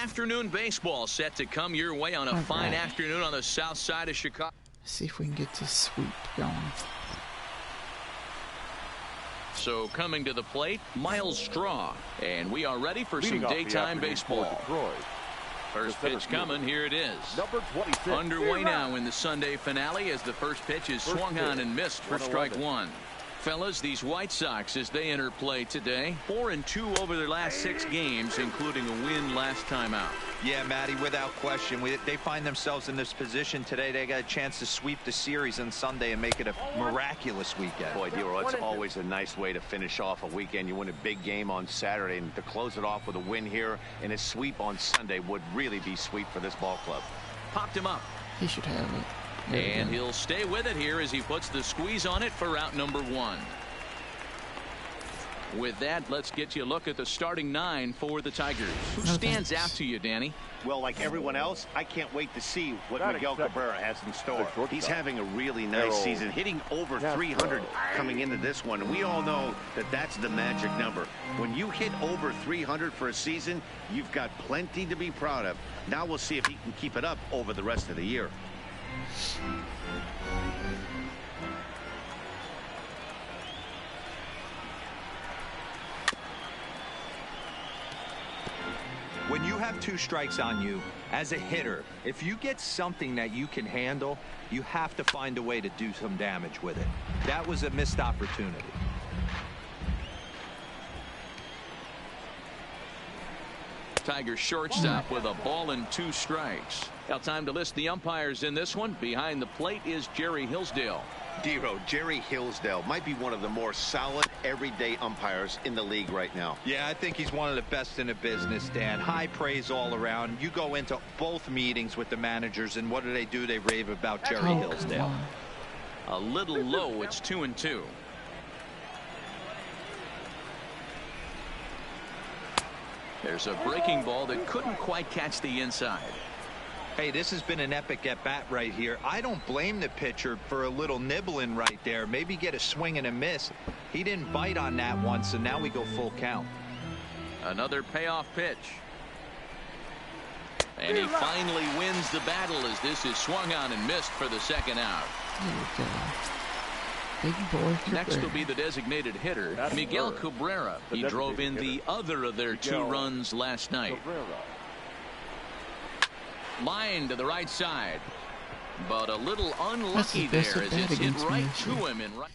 Afternoon baseball set to come your way on a fine afternoon on the south side of Chicago. Let's see if we can get this sweep going. So coming to the plate, Miles Straw. And we are ready for some daytime baseball. First pitch coming, here it is. Underway now in the Sunday finale as the first pitch is swung on and missed for strike one. Fellas, these White Sox, as they enter play today, 4-2 over their last 6 games, including a win last time out. Yeah, Matty, without question. They find themselves in this position today. They got a chance to sweep the series on Sunday and make it a miraculous weekend. Boy, Dero, it's always a nice way to finish off a weekend. You win a big game on Saturday, and to close it off with a win here and a sweep on Sunday would really be sweet for this ball club. Popped him up. He should have it. And he'll stay with it here as he puts the squeeze on it for out number 1. With that, let's get you a look at the starting 9 for the Tigers. Who stands out to you, Danny? Well, like everyone else, I can't wait to see what Miguel Cabrera has in store. He's having a really nice season, hitting over 300 coming into this one. And we all know that that's the magic number. When you hit over 300 for a season, you've got plenty to be proud of. Now we'll see if he can keep it up over the rest of the year. When you have 2 strikes on you, as a hitter, if you get something that you can handle, you have to find a way to do some damage with it. That was a missed opportunity. Tigers shortstop with a ball and 2 strikes. Now time to list the umpires in this one. Behind the plate is Jerry Hillsdale. Dero, Jerry Hillsdale might be one of the more solid everyday umpires in the league right now. Yeah, I think he's one of the best in the business, Dan. High praise all around. You go into both meetings with the managers, and what do? They rave about Jerry Hillsdale. A little low. It's 2-2. There's a breaking ball that couldn't quite catch the inside. Hey, this has been an epic at-bat right here. I don't blame the pitcher for a little nibbling right there. Maybe get a swing and a miss. He didn't bite on that one, so now we go full count. Another payoff pitch. And he finally wins the battle as this is swung on and missed for the second out. Big boy Cabrera. Next will be the designated hitter, Miguel Cabrera. He drove in the other of their 2 runs last night. Line to the right side, but a little unlucky there as it's hit right to him in right.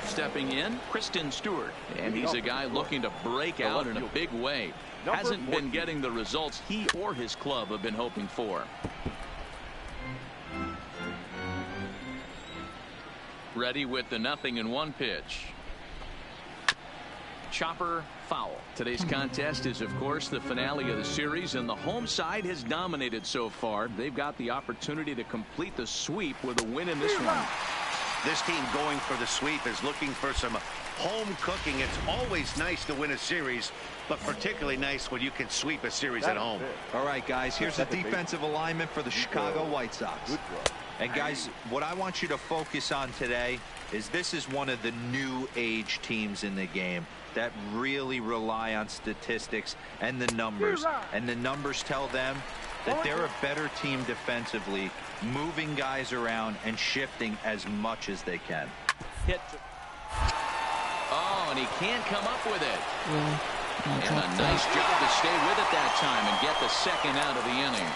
Stepping in, Kristen Stewart, and he's a guy looking to break out in a big way. Hasn't been getting the results he or his club have been hoping for. Ready with the 0-1 pitch. Chopper foul. Today's contest is, of course, the finale of the series, and the home side has dominated so far. They've got the opportunity to complete the sweep with a win in this one. This team going for the sweep is looking for some home cooking. It's always nice to win a series, but particularly nice when you can sweep a series at home. All right, guys, here's the defensive alignment for the Chicago White Sox. And guys, what I want you to focus on today is this is one of the new age teams in the game that really rely on statistics and the numbers. And the numbers tell them that they're a better team defensively, moving guys around and shifting as much as they can. Hit. Oh, and he can't come up with it. And a nice job to stay with it that time and get the second out of the inning.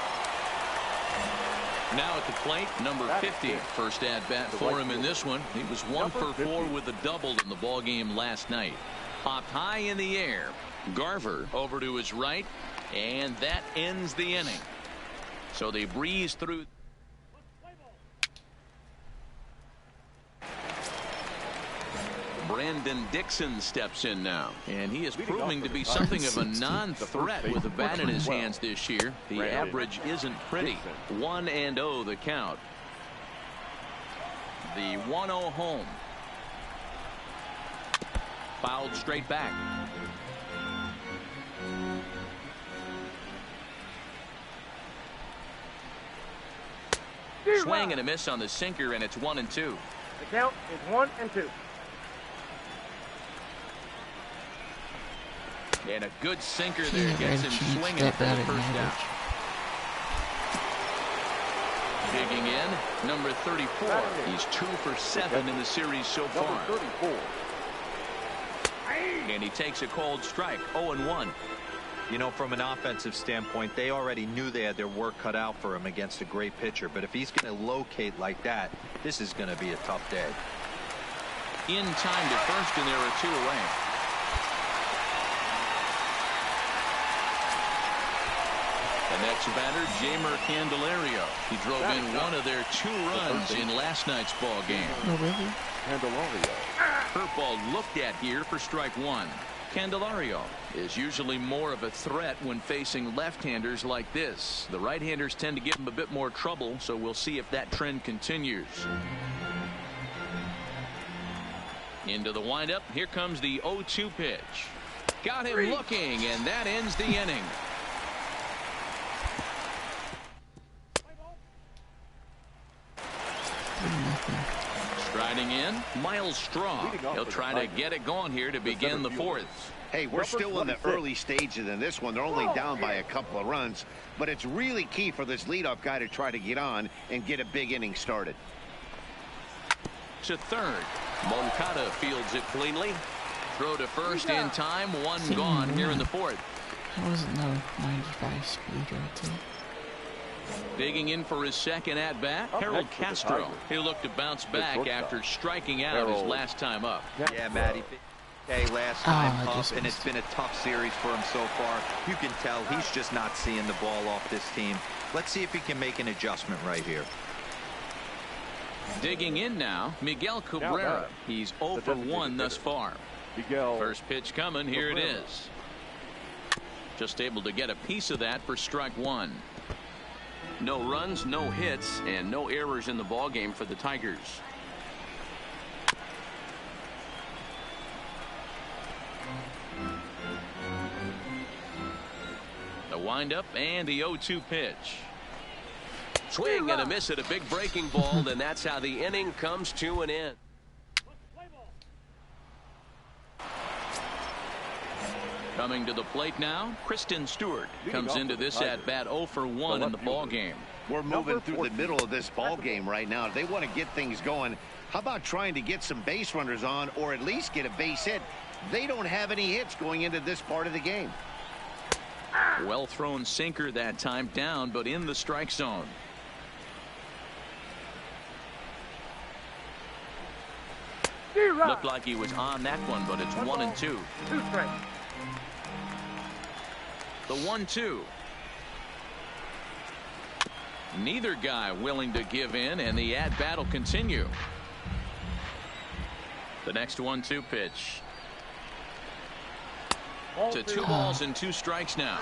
Now at the plate, number 50. First at-bat for him in this one. He was 1 for 4 with a double in the ballgame last night. Popped high in the air. Garver over to his right, and that ends the inning. So they breeze through. Brandon Dixon steps in now, and he is proving to be something of a non-threat with a bat in his hands this year. The average isn't pretty. 1-0 the count. The 1-0 home. Fouled straight back. Swing and a miss on the sinker, and it's 1-2. The count is 1-2. And a good sinker there gets him swinging for the first down. Digging in, number 34. He's 2 for 7 in the series so far. And he takes a called strike, 0-1. You know, from an offensive standpoint, they already knew they had their work cut out for him against a great pitcher. But if he's going to locate like that, this is going to be a tough day. In time to first, and there are 2 away. The next batter, Jeimer Candelario. He drove in one of their 2 runs in last night's ball game. Oh, really? Candelario. Curveball looked at here for strike 1. Candelario is usually more of a threat when facing left-handers like this. The right-handers tend to give him a bit more trouble, so we'll see if that trend continues. Into the windup. Here comes the 0-2 pitch. Got him looking, and that ends the inning. Striding in, Miles Straw. He'll try to get it going here to begin the 4th. Hey, we're still in the early stages in this one. They're only down by a couple of runs, but it's really key for this leadoff guy to try to get on and get a big inning started. To third, Moncada fields it cleanly. Throw to first in time, 1 gone here in the 4th. That wasn't no 95 speed right there. Digging in for his second at-bat, Harold Castro. He'll look to bounce back after striking out his last time up. Yeah, Matty. Okay, last time up, and it's been a tough series for him so far. You can tell he's just not seeing the ball off this team. Let's see if he can make an adjustment right here. Digging in now, Miguel Cabrera. He's 0 for 1 thus far. First pitch coming, here it is. Just able to get a piece of that for strike 1. No runs, no hits, and no errors in the ball game for the Tigers. The windup and the 0-2 pitch. Swing and a miss at a big breaking ball, and that's how the inning comes to an end. Coming to the plate now, Kristen Stewart comes into this at-bat 0 for 1 in the ball game. We're moving through the middle of this ball game right now. If they want to get things going, how about trying to get some base runners on or at least get a base hit? They don't have any hits going into this part of the game. Well thrown sinker that time, down but in the strike zone. Looked like he was on that one, but it's 1-2. 2 strikes. The 1-2. Neither guy willing to give in, and the at-bat will continue. The next 1-2 pitch. To 2 balls and 2 strikes now.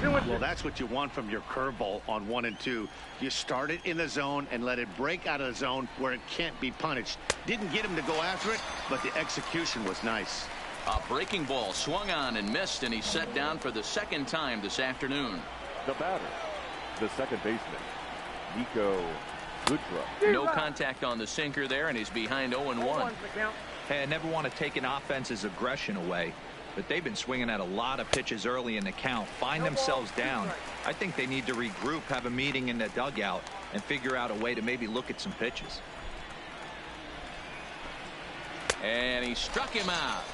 Well, that's what you want from your curveball on 1 and 2. You start it in the zone and let it break out of the zone where it can't be punished. Didn't get him to go after it, but the execution was nice. A breaking ball swung on and missed, and he's set down for the 2nd time this afternoon. The batter, the second baseman, Nico Goodrum. No contact on the sinker there, and he's behind 0-1. Hey, I never want to take an offense's aggression away, but they've been swinging at a lot of pitches early in the count, find themselves down. I think they need to regroup, have a meeting in the dugout, and figure out a way to maybe look at some pitches. And he struck him out.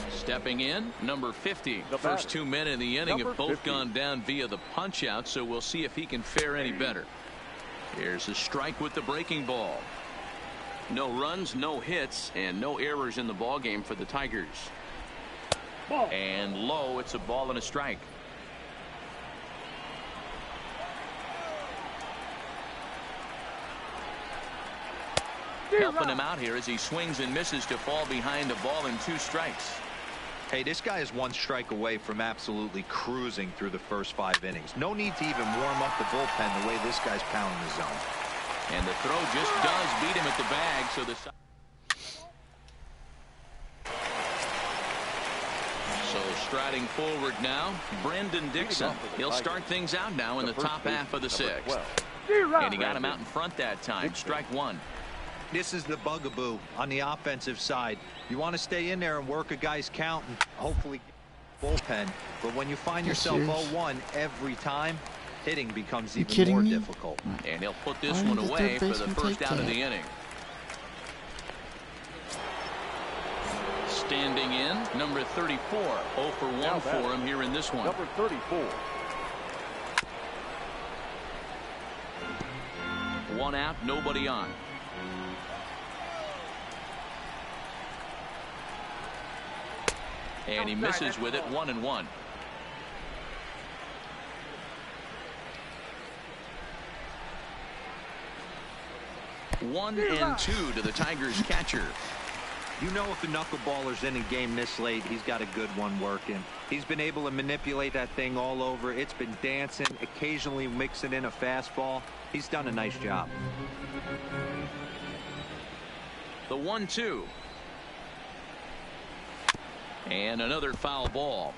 Stepping in, number 50. The first 2 men in the inning have both gone down via the punch out, so we'll see if he can fare any better. Here's a strike with the breaking ball. No runs, no hits, and no errors in the ball game for the Tigers. And low, it's a ball and a strike. Helping him out here as he swings and misses to fall behind a ball and 2 strikes. Hey, this guy is 1 strike away from absolutely cruising through the first 5 innings. No need to even warm up the bullpen the way this guy's pounding the zone. And the throw just does beat him at the bag, so the striding forward now, Brendan Dixon. He'll start things out now in the top half of the 6th. And he got him out in front that time. Strike 1. This is the bugaboo on the offensive side. You want to stay in there and work a guy's count and hopefully get bullpen. But when you find yourself 0-1 every time, hitting becomes even more difficult. And he'll put this one away for the first out of the inning. Standing in, number 34. 0 for 1 for him here in this one. Number 34. 1 out, nobody on. And he misses with it, 1-1. One and 2 to the Tigers catcher. You know, if a knuckleballer's in a game this late, he's got a good one working. He's been able to manipulate that thing all over. It's been dancing, occasionally mixing in a fastball. He's done a nice job. The 1-2. And another foul ball.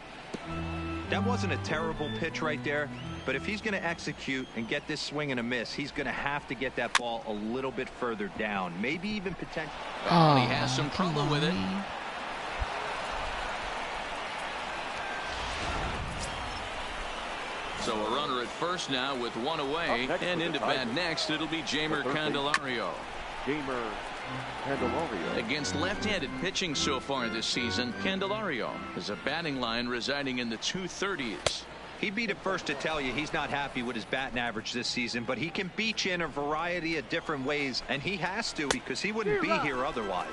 That wasn't a terrible pitch right there, but if he's going to execute and get this swing and a miss, he's going to have to get that ball a little bit further down, maybe even potentially. Oh, he has some trouble with it. So a runner at first now with 1 away, and into bat next, it'll be Jeimer Candelario. Against left-handed pitching so far this season, Candelario has a batting line residing in the 230s. He'd be the first to tell you he's not happy with his batting average this season, but he can beat you in a variety of different ways, and he has to because he wouldn't be here otherwise.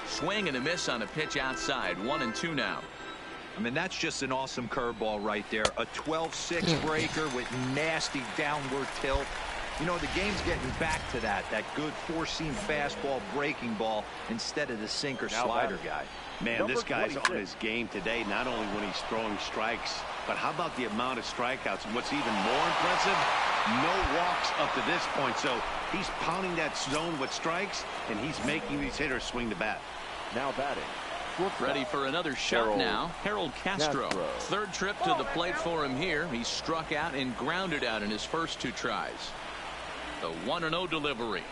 Swing and a miss on a pitch outside. 1-2 now. I mean, that's just an awesome curveball right there. A 12-6 breaker with nasty downward tilt. You know, the game's getting back to that good four-seam fastball breaking ball instead of the sinker slider guy. Man, this guy's on his game today, not only when he's throwing strikes, but how about the amount of strikeouts? And what's even more impressive, no walks up to this point. So he's pounding that zone with strikes, and he's making these hitters swing the bat. Now batting. Ready for another shot now. Harold Castro. Third trip to the plate for him here. He struck out and grounded out in his first 2 tries. The 1-0 delivery.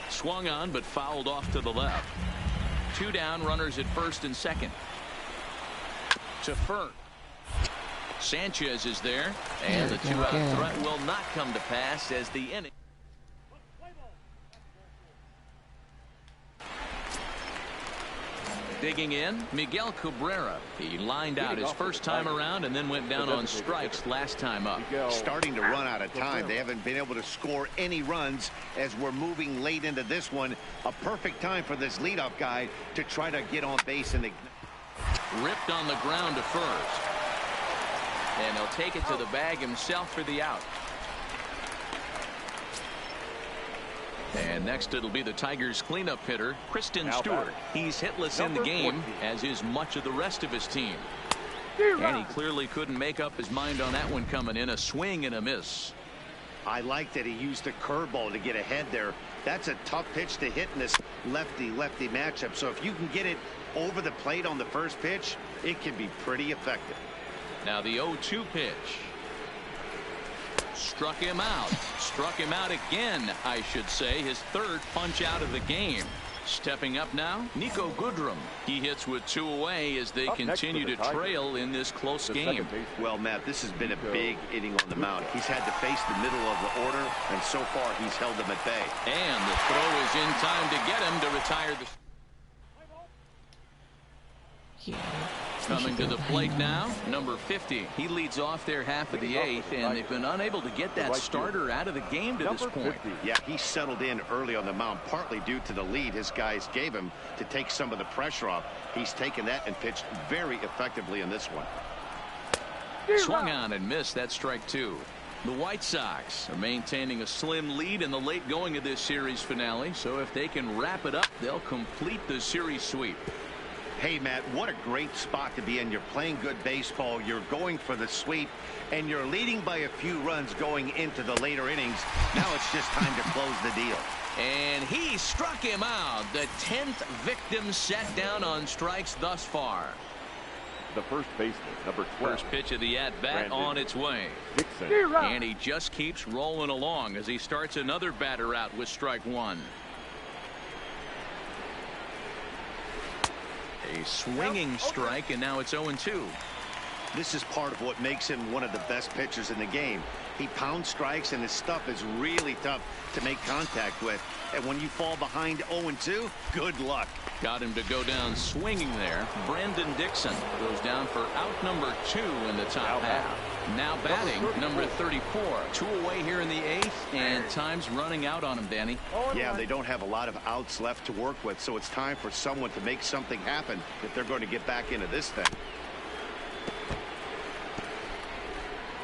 Swung on but fouled off to the left. 2 down, runners at first and second. To first. Sanchez is there, and the 2-out threat will not come to pass as the inning. Digging in, Miguel Cabrera. He lined out his first time around and then went down on strikes last time up. Starting to run out of time. They haven't been able to score any runs as we're moving late into this one. A perfect time for this leadoff guy to try to get on base. And ripped on the ground to first. And he'll take it to the bag himself for the out. And next it'll be the Tigers cleanup hitter, Kristen Stewart. He's hitless in the game, as is much of the rest of his team. And he clearly couldn't make up his mind on that one coming in. A swing and a miss. I like that he used the curveball to get ahead there. That's a tough pitch to hit in this lefty-lefty matchup. So if you can get it over the plate on the first pitch, it can be pretty effective. Now the 0-2 pitch. Struck him out. Struck him out again, I should say. His third punch out of the game. Stepping up now, Nico Goodrum. He hits with 2 away as they continue to trail in this close game. Well, Matt, this has been a big inning on the mound. He's had to face the middle of the order, and so far he's held them at bay. And the throw is in time to get him to retire the... Coming to the plate now, number 50. He leads off their half of the 8th, and they've been unable to get that starter out of the game to this point. Yeah, he settled in early on the mound, partly due to the lead his guys gave him to take some of the pressure off. He's taken that and pitched very effectively in this one. Swung on and missed. That strike 2. The White Sox are maintaining a slim lead in the late going of this series finale, so if they can wrap it up, they'll complete the series sweep. Hey, Matt, what a great spot to be in. You're playing good baseball. You're going for the sweep, and you're leading by a few runs going into the later innings. Now it's just time to close the deal. And he struck him out. The 10th victim set down on strikes thus far. The first baseman, number 12. First pitch of the at-bat on its way. Dixon. And he just keeps rolling along as he starts another batter out with strike 1. A swinging strike, and now it's 0-2. This is part of what makes him one of the best pitchers in the game. He pounds strikes, and his stuff is really tough to make contact with. And when you fall behind 0-2, good luck. Got him to go down swinging there. Brandon Dixon goes down for out number 2 in the top half. Now batting number 34. 2 away here in the 8th, and time's running out on him, Danny. Yeah, they don't have a lot of outs left to work with, so it's time for someone to make something happen if they're going to get back into this thing.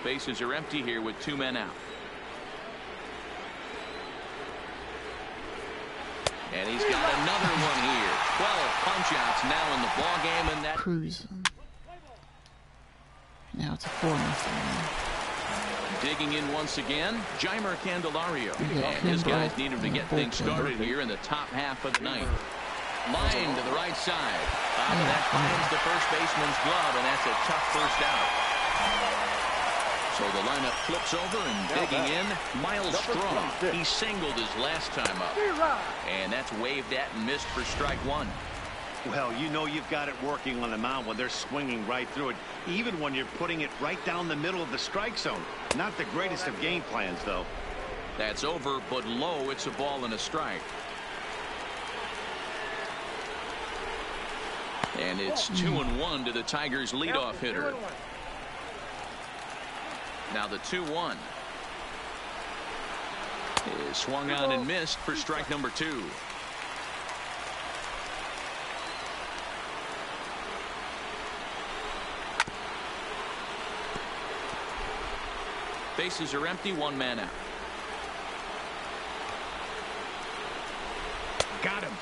Bases are empty here with 2 men out. And he's got another one here. 12 punch-outs now in the ball game, and that cruising. Now it's a 4-0. Digging in once again, Jeimer Candelario. Yeah, and his guys need him to get things started here in the top half of the 9th. Line to the right side. And that finds the first baseman's glove, and that's a tough first out. So the lineup flips over, and digging in, Miles Straw. He singled his last time up. And that's waved at and missed for strike 1. Well, you know you've got it working on the mound when they're swinging right through it, even when you're putting it right down the middle of the strike zone. Not the greatest of game plans, though. That's over, but low. It's a ball and a strike. And it's 2-1 to the Tigers' leadoff hitter. Now the 2-1 is swung on and missed for strike number 2. Bases are empty, 1 man out. Got him.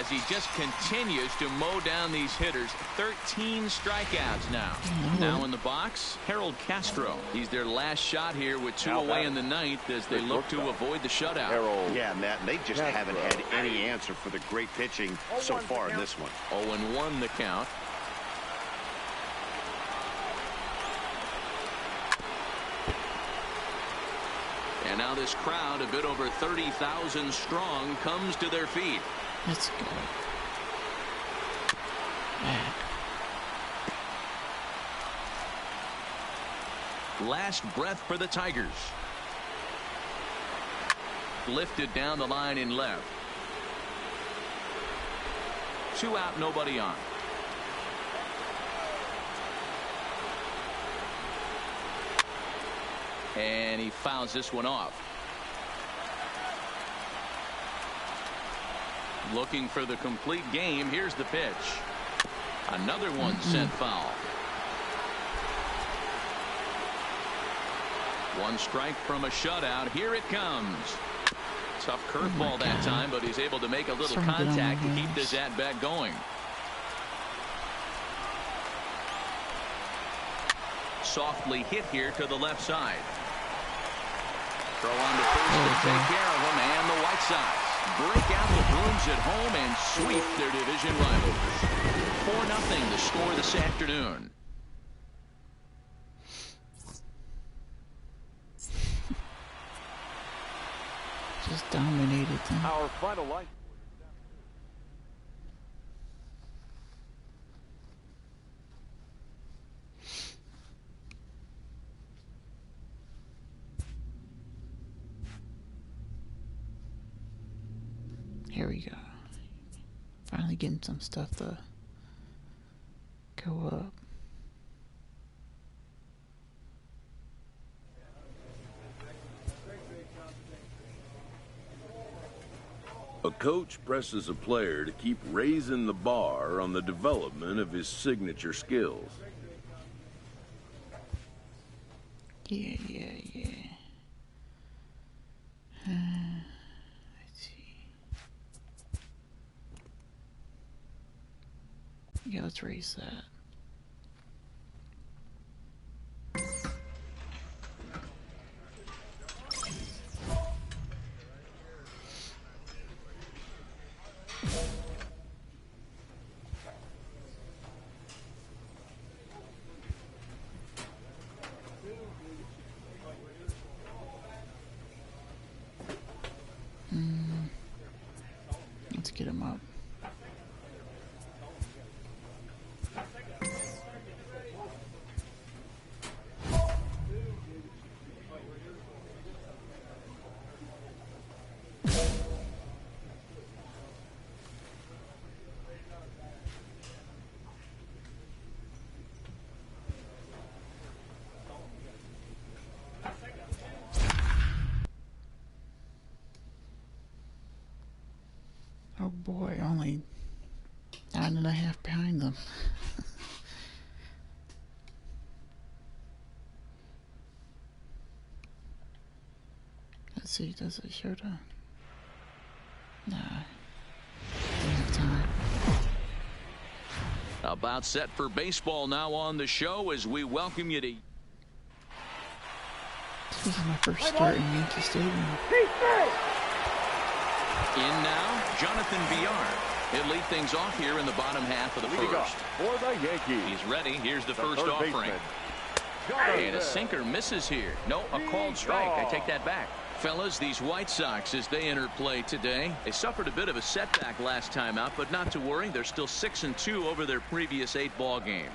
As he just continues to mow down these hitters. 13 strikeouts now. Now in the box, Harold Castro. He's their last shot here with 2 away in the 9th as they look to avoid the shutout. Yeah, Matt, they just haven't had any answer for the great pitching so far in this one. 0-1 the count. And now this crowd, a bit over 30,000 strong, comes to their feet. Let's go. Last breath for the Tigers. Lifted down the line in left. 2 out, nobody on. And he fouls this one off. Looking for the complete game. Here's the pitch. Another one sent foul. 1 strike from a shutout. Here it comes. Tough curveball that time, but he's able to make a little contact to keep this at-bat going. Softly hit here to the left side. Throw on to first to take care of him, and the White Sox break out the Bruins at home and sweep their division rivals. 4-0 the score this afternoon. Just dominated them. Our final line. Here we go. Finally getting some stuff to go up. A coach presses a player to keep raising the bar on the development of his signature skills. Yeah. Let's see. Yeah, let's raise that. Let's get him up. boy, only 9.5 behind them. Let's see, does it show the... Nah. Don't have time. About set for baseball now on the show as we welcome you to... This is my first start in Yankee Stadium. In now, Jonathan Villar. He'll lead things off here in the bottom half of the first. For the Yankees. He's ready. Here's the first offering. And a sinker misses here. No, a called strike. I take that back. Fellas, these White Sox, as they enter play today, they suffered a bit of a setback last time out, but not to worry. They're still 6-2 over their previous 8 ball games.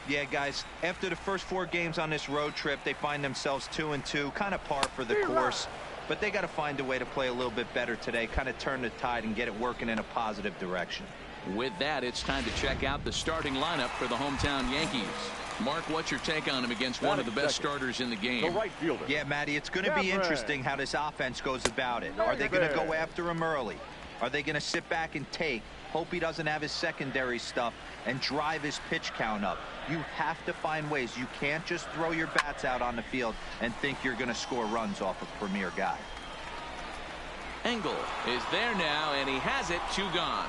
Yeah, guys, after the first 4 games on this road trip, they find themselves 2-2, kind of par for the course. But they got to find a way to play a little bit better today, kind of turn the tide and get it working in a positive direction. With that, it's time to check out the starting lineup for the hometown Yankees. Mark, what's your take on him against one of the best starters in the game? The right fielder. Yeah, Matty, it's going to be interesting how this offense goes about it. Are they going to go after him early? Are they going to sit back and take, hope he doesn't have his secondary stuff, and drive his pitch count up? You have to find ways. You can't just throw your bats out on the field and think you're going to score runs off a premier guy. Engel is there now, and he has it. 2 gone.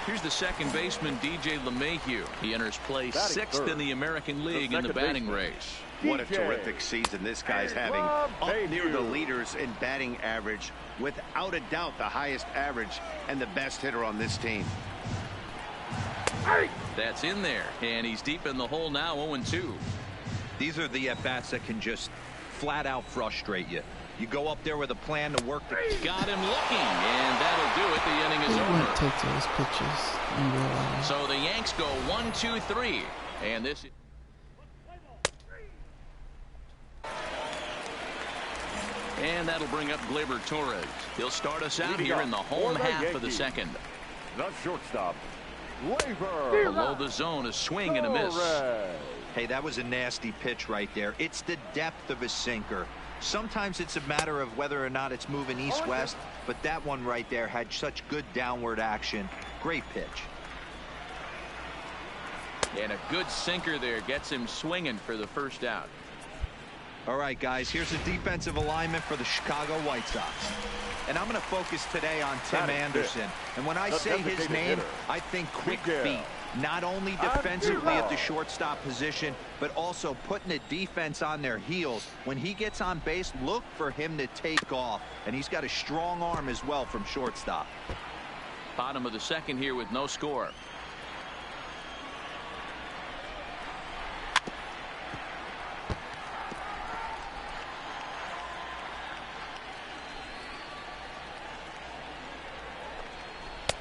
Here's the second baseman, DJ LeMahieu. He enters play 6th in the American League in the batting race. What a terrific season this guy's having. Up near the leaders in batting average. Without a doubt, the highest average and the best hitter on this team. That's in there, and he's deep in the hole now, 0-2. These are the at-bats that can just flat out frustrate you. You go up there with a plan to work. Got him looking, and that'll do it. The inning is They over. want to take those pitches in real life. So the Yanks go 1-2-3, and this. And that'll bring up Gleyber Torres. He'll start us out here in the home half of the second. The shortstop, Gleyber. Below the zone, a swing and a miss. Hey, that was a nasty pitch right there. It's the depth of his sinker. Sometimes it's a matter of whether or not it's moving east-west, but that one right there had such good downward action. Great pitch. And a good sinker there gets him swinging for the first out. All right, guys, here's the defensive alignment for the Chicago White Sox. And I'm going to focus today on Tim Anderson. And when I say his name, I think quick feet. Not only defensively at the shortstop position, but also putting the defense on their heels. When he gets on base, look for him to take off. And he's got a strong arm as well from shortstop. Bottom of the second here with no score.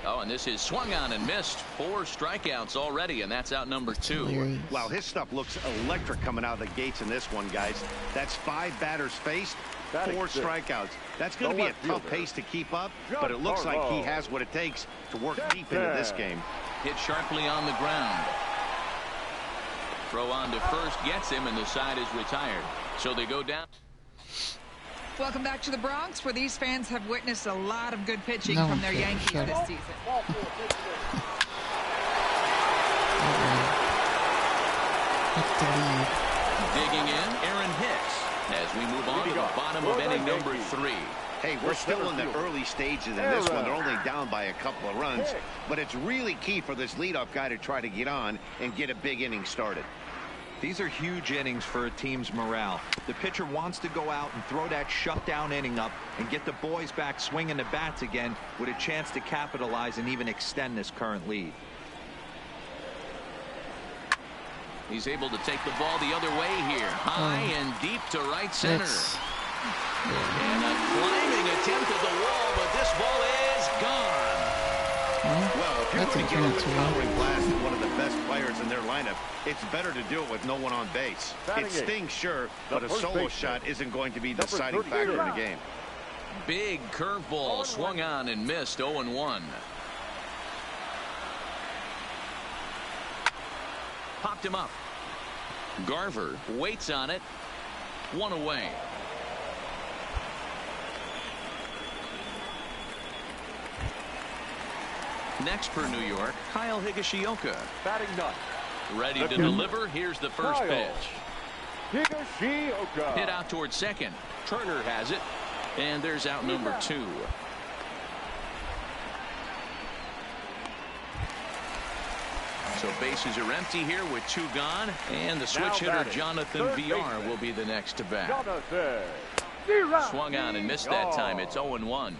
Oh, and this is swung on and missed. 4 strikeouts already, and that's out number 2. Wow, his stuff looks electric coming out of the gates in this one, guys. That's 5 batters faced, 4 strikeouts. That's going to be a tough pace to keep up, but it looks like he has what it takes to work deep into this game. Hit sharply on the ground. Throw on to first gets him, and the side is retired. So they go down. Welcome back to the Bronx, where these fans have witnessed a lot of good pitching from their Yankees this season. Digging in, Aaron Hicks, as we move on to the bottom of inning number 3. Hey, we're still in the early stages in this one. They're only down by a couple of runs, but it's really key for this leadoff guy to try to get on and get a big inning started. These are huge innings for a team's morale. The pitcher wants to go out and throw that shutdown inning up and get the boys back swinging the bats again with a chance to capitalize and even extend this current lead. He's able to take the ball the other way here. High and deep to right center. And a climbing attempt at the wall, but this ball is gone. Well, if you're going to give him a powering blast at one of the best players in their lineup, it's better to do it with no one on base. It stings, sure, but a solo shot isn't going to be the deciding factor in the game. Big curveball swung on and missed. 0-1. Popped him up. Garver waits on it. 1 away. Next for New York, Kyle Higashioka. Batting ninth. Ready to deliver. Here's the first pitch. Higashioka. Hit out towards second. Turner has it. And there's out number 2. So bases are empty here with 2 gone. And the switch hitter Jonathan VR will be the next to bat. Swung on and missed that time. It's 0-1.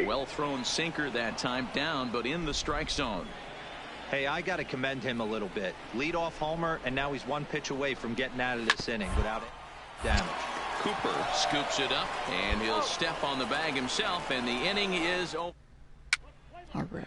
Well thrown sinker that time, down but in the strike zone. Hey, I got to commend him a little bit. Leadoff homer, and now he's 1 pitch away from getting out of this inning without damage. Cooper scoops it up, and he'll step on the bag himself, and the inning is over. All right.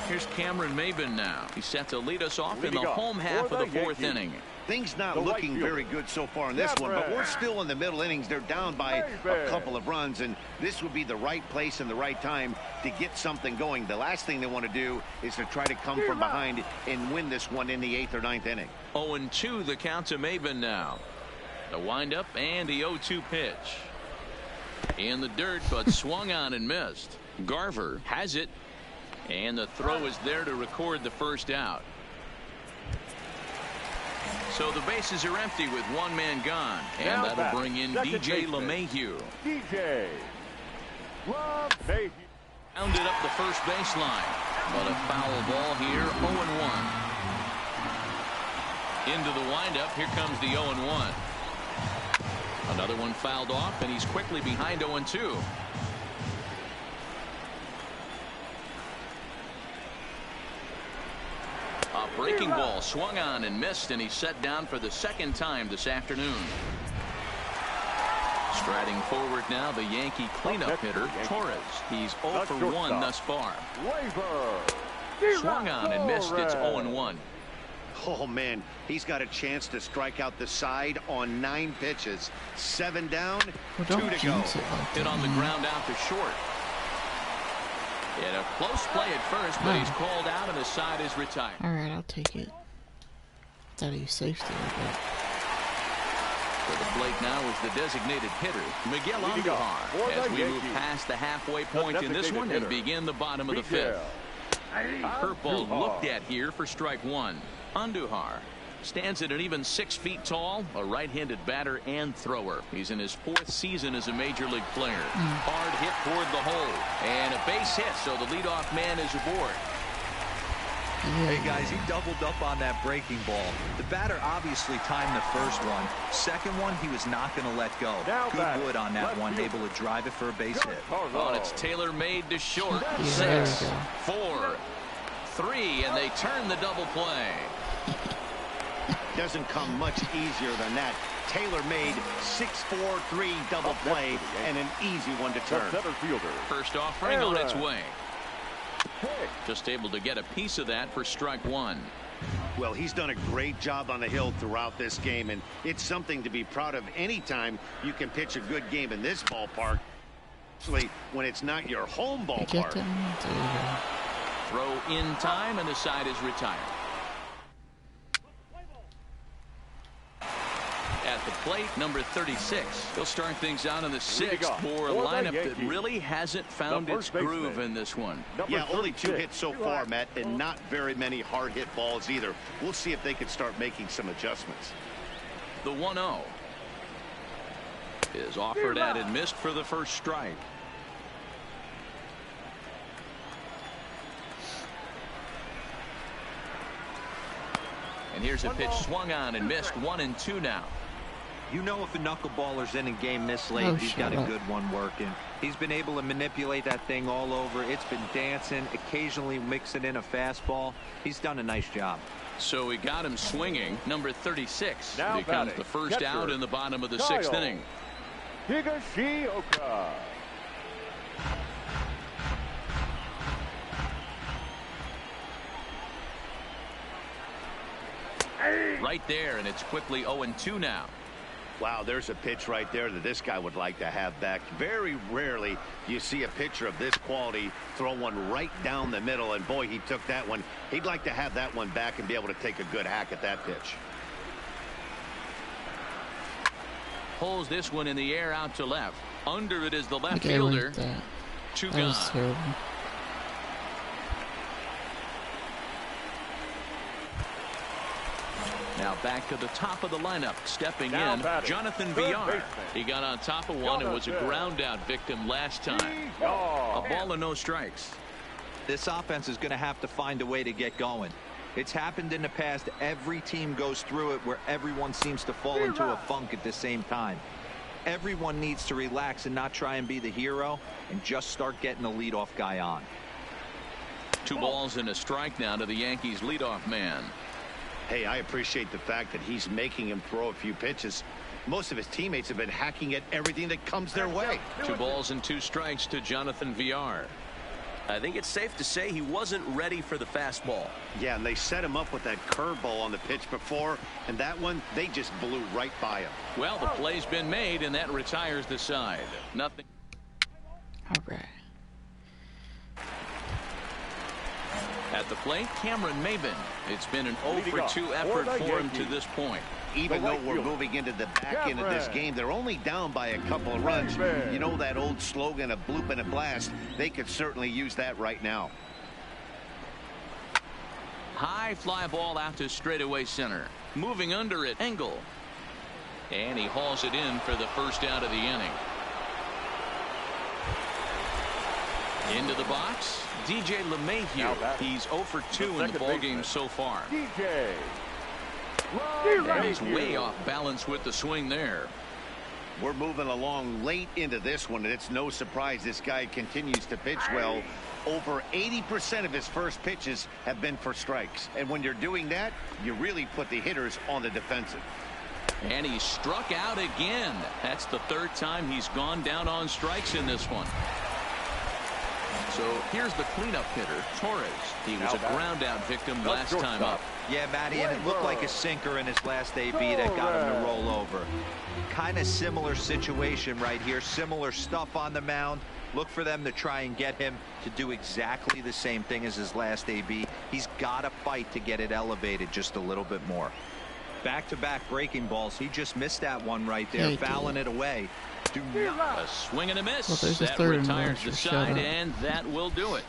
Here's Cameron Maben now. He's set to lead us off in the home half of the 4th inning. Things not looking very good so far in this one, but we're still in the middle innings. They're down by a couple of runs, and this would be the right place and the right time to get something going. The last thing they want to do is to try to come from behind and win this one in the 8th or 9th inning. 0-2 the count to Maben now. The windup and the 0-2 pitch. In the dirt, but swung on and missed. Garver has it, and the throw is there to record the first out. So the bases are empty with 1 man gone, and that'll bring in DJ LeMahieu. DJ LeMahieu. Rounded up the first baseline, but a foul ball here. 0-1. Into the windup. Here comes the 0-1. Another one fouled off, and he's quickly behind 0-2. A breaking ball swung on and missed, and he's set down for the 2nd time this afternoon. Striding forward now, the Yankee cleanup hitter, Torres. He's 0 for 1 thus far. Swung on and missed. It's 0-1. Oh, man, he's got a chance to strike out the side on 9 pitches. 7 down, 2 to go. Hit on the ground out to short. In a close play at first, but he's called out and the side is retired. All right, I'll take it. Thought he was safe there, but... For the plate now is the designated hitter, Miguel Andujar, as we move past the halfway point in this one and begin the bottom of the 5th. Curveball looked at here for strike 1. Andujar stands at an even 6 feet tall, a right-handed batter and thrower. He's in his 4th season as a major league player. Hard hit toward the hole, and a base hit, so the leadoff man is aboard. Hey guys, he doubled up on that breaking ball. The batter obviously timed the first one. Second one, he was not going to let go. Good wood on that one, able to drive it for a base hit. Well, it's tailor-made to short. 6, 4, 3, and they turn the double play. Doesn't come much easier than that. Tailor-made 6-4-3 double play and an easy one to turn. First offering on its way. Just able to get a piece of that for strike 1. Well, he's done a great job on the hill throughout this game, and it's something to be proud of anytime you can pitch a good game in this ballpark, especially when it's not your home ballpark. Throw in time, and the side is retired. At the plate, number 36. He'll start things out in the 6th for a lineup that really hasn't found its groove in this one. Yeah, only 2 hits so far, Matt, and not very many hard hit balls either. We'll see if they can start making some adjustments. The 1-0 is offered at and missed for the first strike. And here's a pitch swung on and missed. 1-2 now. You know, if a knuckleballer's in a game this late, he's got a good one working. He's been able to manipulate that thing all over. It's been dancing, occasionally mixing in a fastball. He's done a nice job. So he got him swinging. Number 36 now becomes the first out in the bottom of the 6th inning. Higashioka. Right there, and it's quickly 0-2 now. Wow, there's a pitch right there that this guy would like to have back. Very rarely you see a pitcher of this quality throw one right down the middle, and boy, he took that one. He'd like to have that one back and be able to take a good hack at that pitch. pulls this one in the air out to left. Under it is the left fielder. Two gone. Terrible. Now back to the top of the lineup. Stepping in, Jonathan Villar. He got on top of one and was a ground out victim last time. A ball and no strikes. This offense is going to have to find a way to get going. It's happened in the past. Every team goes through it where everyone seems to fall into a funk at the same time. Everyone needs to relax and not try and be the hero and just start getting the leadoff guy on. 2 balls and a strike now to the Yankees leadoff man. Hey, I appreciate the fact that he's making him throw a few pitches. Most of his teammates have been hacking at everything that comes their way. 2 balls and 2 strikes to Jonathan Villar. I think it's safe to say he wasn't ready for the fastball. Yeah, and they set him up with that curveball on the pitch before, and that one, they just blew right by him. Well, the play's been made, and that retires the side. Nothing. All right. At the plate, Cameron Maybin. It's been an 0-for-2 effort for him to this point. Even though we're moving into the back end of this game, they're only down by a couple of runs. You know that old slogan, a bloop and a blast? They could certainly use that right now. High fly ball out to straightaway center. Moving under it, Engel. And he hauls it in for the first out of the inning. Into the box, DJ LeMahieu. He's 0-for-2 in the ballgame so far. And he's way off balance with the swing there. We're moving along late into this one, and it's no surprise this guy continues to pitch well. Over 80% of his first pitches have been for strikes. And when you're doing that, you really put the hitters on the defensive. And he struck out again. That's the 3rd time he's gone down on strikes in this one. So here's the cleanup hitter, Torres. He was a ground out victim last time up. Yeah, Matty, and it looked like a sinker in his last AB that got him to roll over. Kind of similar situation right here. Similar stuff on the mound. Look for them to try and get him to do exactly the same thing as his last AB. He's got to fight to get it elevated just a little bit more. Back-to-back breaking balls. He just missed that one right there, fouling it away. A swing and a miss. Well, that retires the side, and that will do it.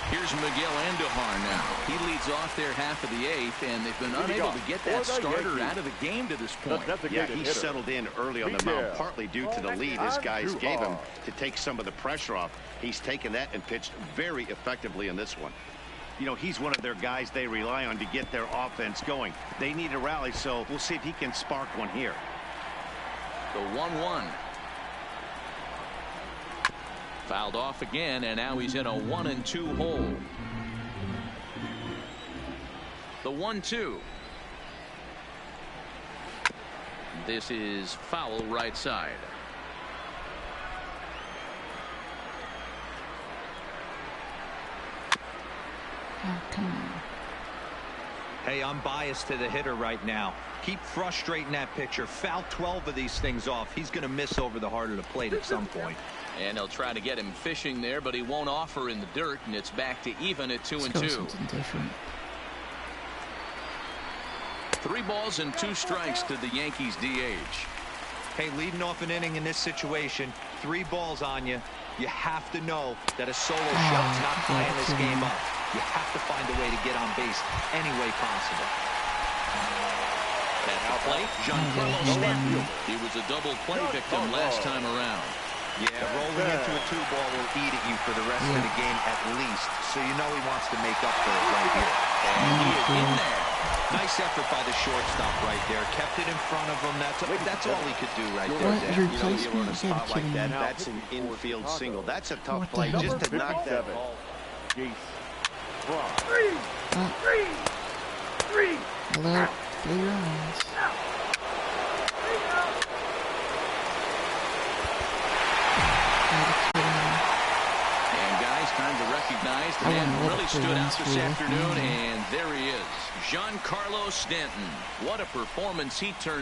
Here's Miguel Andujar now. He leads off their half of the 8th, and they've been unable to get that starter out of the game to this point. Yeah, he settled in early on the mound, partly due to the lead his guys gave him to take some of the pressure off. He's taken that and pitched very effectively in this one. You know, he's one of their guys they rely on to get their offense going. They need a rally, so we'll see if he can spark one here. The 1-1. Fouled off again, and now he's in a 1-2 hole. The 1-2. This is foul right side. Oh, come on. Hey, I'm biased to the hitter right now. Keep frustrating that pitcher. Foul 12 of these things off. He's going to miss over the heart of the plate at some point. And they'll try to get him fishing there, but he won't offer in the dirt, and it's back to even at 2-2. 3 balls and 2 strikes to the Yankees DH. Hey, leading off an inning in this situation, 3 balls on you. You have to know that a solo shot's not tying this game up. You have to find a way to get on base any way possible. At the plate, Giancarlo Stanton. He was a double play victim last time around. Yeah, rolling into a 2-ball will eat at you for the rest of the game at least. So you know he wants to make up for it right here. And he is in there. Nice effort by the shortstop right there. Kept it in front of him. That's all he could do right there. You know, you on a spot like that. That's an infield single. That's a tough play just to knock that ball. Hello, 3 runs. And guys, time to recognize the man who really stood out this afternoon, and there he is, Giancarlo Stanton. What a performance he turned